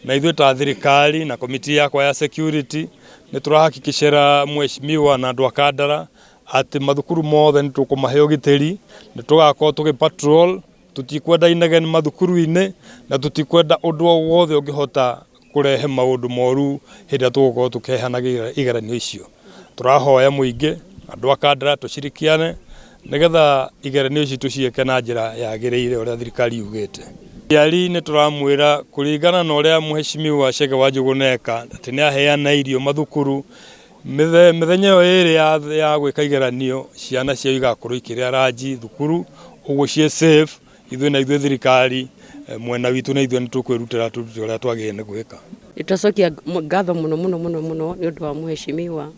na ithuĩ ta thirikari na komiti yakwa ya security nĩ tũrahakikishĩra mheshimiwa na andũ a Kandara atĩ mathukuru mothe nĩ tũkũmahe ũgitĩri, nĩ tũgakorwo tũgĩ-patrol, tũtikwenda inegene mathukuru-inĩ na tũtikwenda ũndũ o wothe ũngĩhota kũrehe maũndũ moru hĩndĩ ĩrĩa tũgũkorwo tũkĩheana igeranio icio. Tũrahoya mũingĩ andũ a Kandara tũshirikiane nĩgetha igeranio ici tũciĩke na njĩra yagĩrĩire ũrĩa thirikari yugĩte. Aciari nĩ tũramwĩra kũringana na ũrĩa mheshimiwa Chege Wanjũgũ neka atĩ nĩ aheana irio mathukuru mĩthenya ĩyo ĩrĩ ya gwĩka igeranio, ciana ciao igakorwo ikĩrĩa ranji thukuru, ũguo ciĩ safe. Ithuĩ na ithuĩ thirikari mwena witũ na ithuĩ nĩ tũkwĩrutĩra tũrute ũrĩa twagĩrĩire nĩ gwĩka. Tũcokia ngatho mũno nĩ ũndũ wa mheshimiwa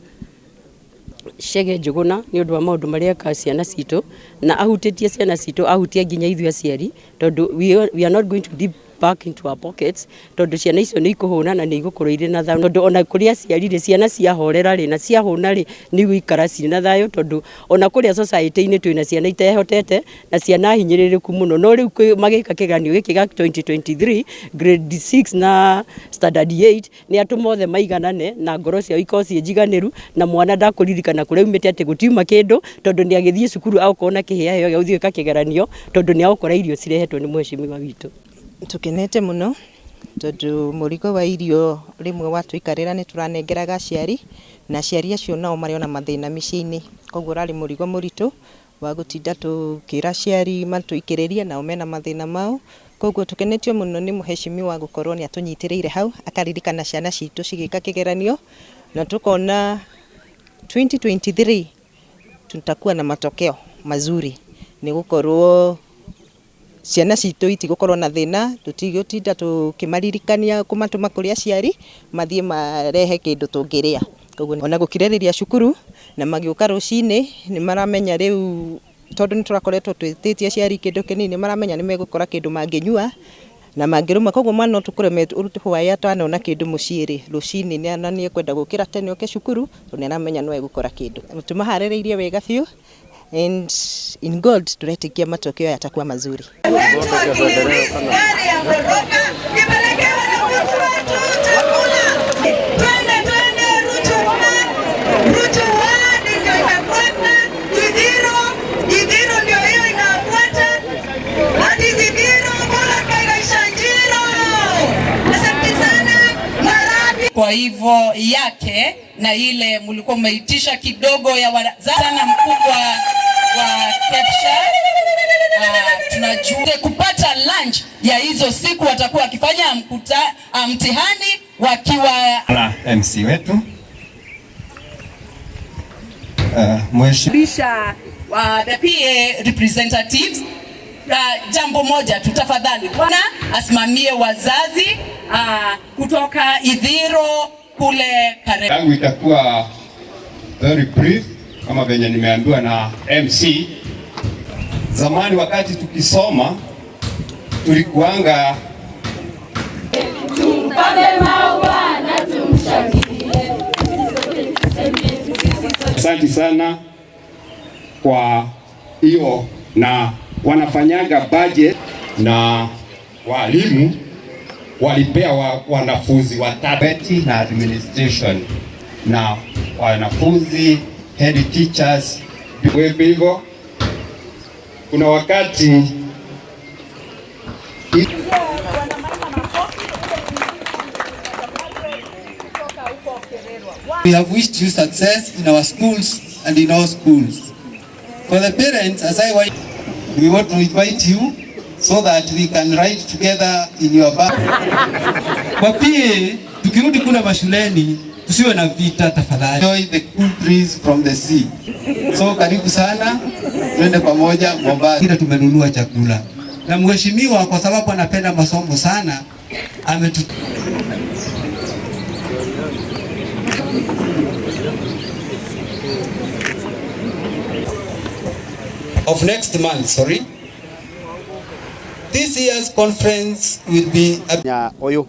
Chege Wanjũgũ nĩ ũndũ wa maũndũ marĩa eka ciana citũ na ahutĩtie ciana citũ, ahutia nginya ithuĩ aciari, tondũ we are not going to dip back into our pockets, tondũ ciana icio nĩ ikũhũna na nĩ igũkorwo irĩ na thayũ, tondũ ona kũrĩa aciari ciana ciahorera na ciahũna nĩ igũikara cirĩ na thayũ, tondũ ona kũrĩa society-inĩ twĩna ciana itehotete na ciana hinyĩrĩrĩku mũno, no rĩu magĩka kĩgeranio gĩkĩ gĩa 2023 grade 6 na standard 8 nĩ atũ mothe maiganane na ngoro ciao ikorwo ciĩ njiganĩru, na mwana ndakũririkana kũrĩa umĩte atĩ gũtiuma kĩndũ, tondũ nĩ agĩthiĩ cukuru akorwo na kĩheo gĩa gũthiĩ gwĩka kĩgeranio, tondũ nĩ agũkora irio cirehetwo nĩ mheshimiwa witũ. Tukenete muno tondu murigo wa irio rimwe watwikarira ni turanengeraga aciari na aciari acio nao mariona mathina miciĩ-inĩ, koguo rari murigo muritu wa gutinda tukira aciari matwikiririe nao mena mathina mao, koguo tukenetio muno ni mheshimiwa gukorwo ni atunyitiriire hau akaririkana ciana citu cigika kigeranio, na tukona 2023 tutakuwa na matokeo mazuri, ni gukorwo ciana citu itigukorwo na thina, tutigotinda tukimaririkania kumatuma kuri aciari mathie marehe kindu tungiria. Koguo ona gukirĩrĩria cukuru na magiuka ruciini ni maramenya riu, tondu ni turakoretwo twititie aciari kindu kinini, maramenya ni megukora kindu manginyua na mangiruma, koguo mwana no tukureme hwaĩ atanona kindu muciĩ ruciini na ni ekwenda gukira tene oke cukuru, tondu ni aramenya no egukora kindu. Tumaharĩrĩirie wega biũ, and in God turetikia matokeo yatakuwa mazuri. Kwa hivyo yake na ile mlikuwa umeitisha kidogo ya sana mkubwa wa Kcpe, tunajua kupata lunch ya hizo siku watakuwa wakifanya mtihani wakiwa MC wetu mheshimiwa the PA representatives. Jambo moja tutafadhali, bwana asimamie wazazi kutoka Idhiro kule Kare. Yangu itakuwa very brief kama venye nimeambiwa na MC. Zamani wakati tukisoma tulikuanga asante sana kwa hiyo, na wanafanyaga budget na walimu walipea wanafunzi wa tabeti na administration na wanafunzi head teachers. Hivyo kuna wakati we have wished you success in our schools and in all schools. For the parents, we want to invite you so that we can write together in your back. Kwa pia tukirudi kule mashuleni tusiwe na vita tafadhali. Enjoy the cool breeze from the sea. So karibu sana, twende pamoja Mombasa. Kila tumenunua chakula. Na mheshimiwa kwa sababu anapenda masomo sana of next month, sorry. This year's conference will be oyo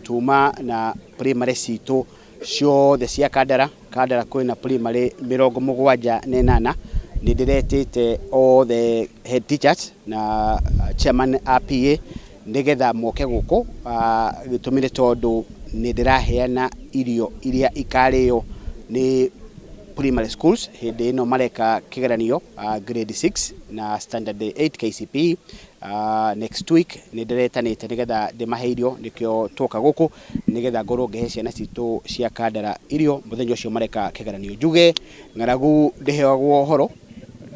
tuma na primary cito ciothe cia Kandara kwina primary 78 ni ndiretete all the head teachers na chairman APA nigetha moke guku gitumire tondu ni ndiraheana irio iria ikareo ni primary schools hindi ino mareka kigeranio grade 6 na standard 8 Kcpe. Next week ni ndiretanite nigetha ndimahe irio nikio twoka guku nigetha ngorwo ngehe ciana citu cia Kandara irio muthenya ucio mareka kigeranio. Njuge ng'aragu ndiheagwo horo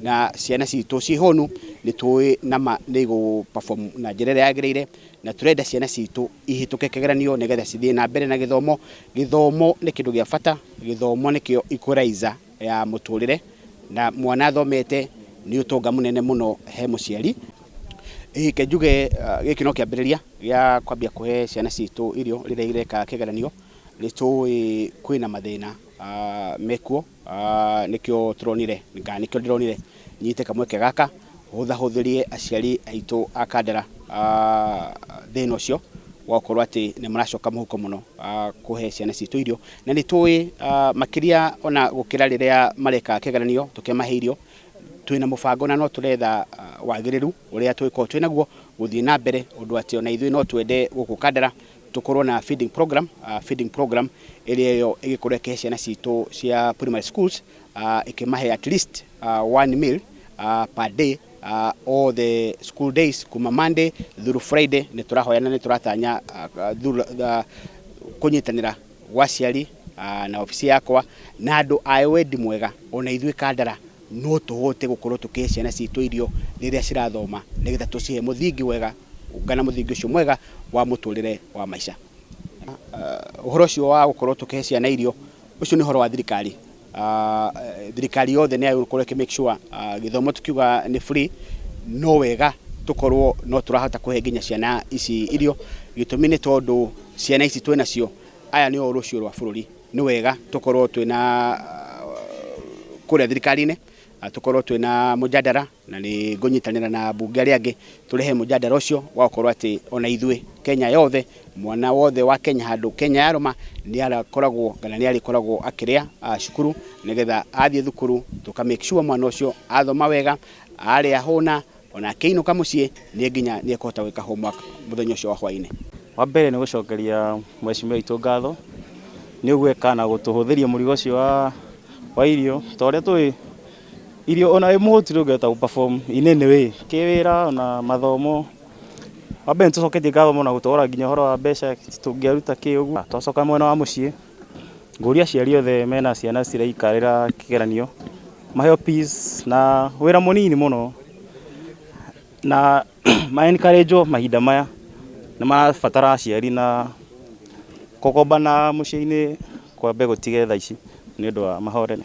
na ciana citu cihonu ni tuwi nama ni go perform na njira ria yagirire na turenda ciana citu ihituke kigeranio nigetha cithie na mbere na githomo. Githomo ni kindu gia bata, githomo nikio ikuraiza ya muturire na mwana thomete ni utonga munene muno he muciari. Ke njuge giki no kiambiriria ya kwambia kuhe ciana citu irio riria ireka kigeranio ni tuwi kwina mathina mekuo nikio turonire nikio ndironire nyite kamweke gaka huthirie aciari aitu a Kandara thina ucio wakorwo ati ni maracoka muhuko muno kuhe ciana citu irio na ni tuwi makiria ona gukira riria mareka kigeranio tukemahe irio twina mubango na no turetha wagiriru uria twiko twinaguo guthie na mbere undu ati ona ithui no twende guku Kandara tukorwo na feeding program iria yo igikorwo ke ciana citu cia primary schools ikimahe at least 1 meal per day all the school days kuma Monday through Friday. Ni turahoyana ni turatanya kunyitanira gwaciari na ofisi yakwa na andu a wendi mwega ona ithui Kandara no tuhote gukorwo tukihe ciana citu irio riria cirathoma nigetha tucihe muthingi wega kana muthingi ucio mwega wa muturire wa maisha. Uhoro ucio wa gukorwo tukihe ciana irio ucio ni horo wa thirikari. Thirikari yothe ni agukorwo ki make sure githomo tukiuga ni free no wega tukorwo no turahota kuhe nginya ciana ici irio gitumi ni tondu ciana ici twinacio aya ni urucio rwa bururi. Ni wega tukorwo twina kuria thirikari-ini tukorwo twina mujadara na ni ngunyitanira na bunge aria angi turehe mujadara ucio wa gukorwo ati ona ithui Kenya yothe mwana wothe wa Kenya handu Kenya yaroma ni arakoragwo kana ni arikoragwo akiria cukuru nigetha athie thukuru tuka make sure mwana ucio athoma wega aria hona ona keinuka mucii ni nginya ni ekota gwika homework muthenya ucio wa hwaini. Wa mbere ni gucokeria mheshimiwa itu ngatho ni ugweka na gutuhuthiria murigo ucio wa irio toria twi irio ona imuhotire ugeta perform inene we kiwira na mathomo. Wambe tucoketie ngatho muno gutwara nginya horo wa mbeca tungiaruta ki uguo twacoka mwena wa mucii nguria ciari othe mena ciana ciraikarira kigeranio maheo peace na wira munini muno na ma encourage mahinda maya na marabatara ciari na kokombana mucii-ini kwambe gutige thaa ici ni undu wa mahorene.